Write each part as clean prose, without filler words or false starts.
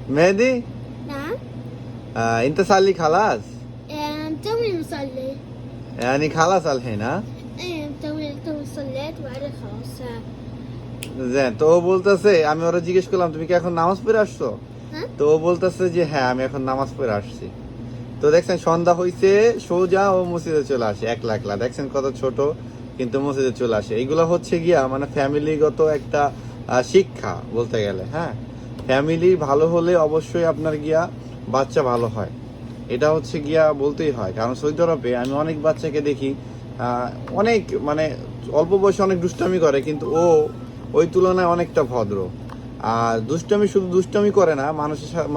مهدي نعم. انت صلي خلاص توي مصلي. يعني خلاص الحين ها توي صليت وبعدين خلاص. দেন তো ও বলতেছে আমি ওরা জিজ্ঞেস করলাম তুমি কি এখন নামাজ পড়ে আসছো হ্যাঁ? তো ও বলতেছে যে হ্যাঁ আমি এখন নামাজ পড়ে আসছি তো দেখছেন সন্ধ্যা হইছে সোজা ও মসজিদে চলে আসে একলা একলা দেখছেন কত ছোট কিন্তু মসজিদে চলে আসে এইগুলো হচ্ছে গিয়া মানে ফ্যামিলিগত একটা শিক্ষা বলতে গেলে হ্যাঁ ফ্যামিলি ভালো হলে অবশ্যই আপনার গিয়া বাচ্চা ভালো হয় এটা হচ্ছে গিয়া বলতেই হয় কারণ সৌদি আরবে আমি অনেক বাচ্চাকে দেখি অনেক মানে অল্প বয়সে অনেক দুষ্টামি করে কিন্তু ও ওই তুলনায় অনেকটা ভদ্র আর দুষ্টামি শুধু দুষ্টামি করে না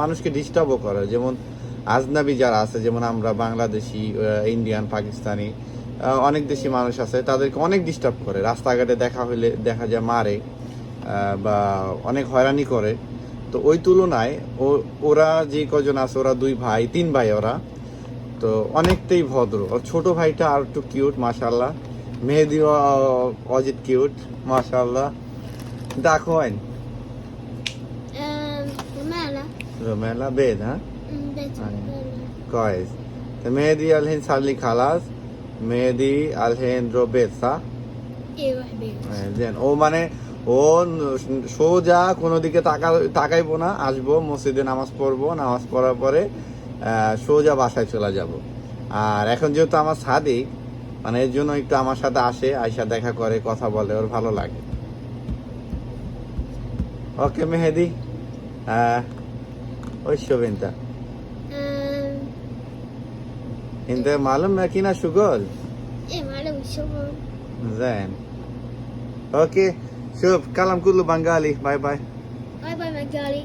মানুষকে ডিস্টার্বও করে যেমন আজনাবি যারা আছে যেমন আমরা বাংলাদেশি ইন্ডিয়ান পাকিস্তানি অনেক দেশি মানুষ আছে তাদেরকে অনেক ডিস্টার্ব করে রাস্তাঘাটে দেখা হইলে দেখা যায় মারে বা অনেক হয়রানি করে তো ওই তুলনায় ওরা যে কজন আছে ওরা তিন ভাই ওরা তো অনেকটাই ভদ্র ওর ছোট ভাইটা আর একটু কিউট মাশাআল্লাহ মেহেদি অজিত কিউট মাশাআল্লাহ دعكوين رمالة. رمالة بيض ها بيت كويس مهدي الحين صار لي خلاص مهدي الحين رو بيض صح ايوه حبيبي. زين ও মানে ও সোজা কোনো দিকে তাকাইবো না আসবো মসজিদে নামাজ পড়বো নামাজ পড়ার পরে সোজা বাসায় চলে যাব আর এখন যেহেতু আমার সাদিক মানে এর জন্য একটু আমার সাথে আসে আয়সা দেখা করে কথা বলে ওর ভালো লাগে اوكي مهدي وش شوف انت معلوم ماكينة شغل ايه معلم الشغل. زين اوكي شوف كلام كله بنغالي باي باي باي باي مجالي.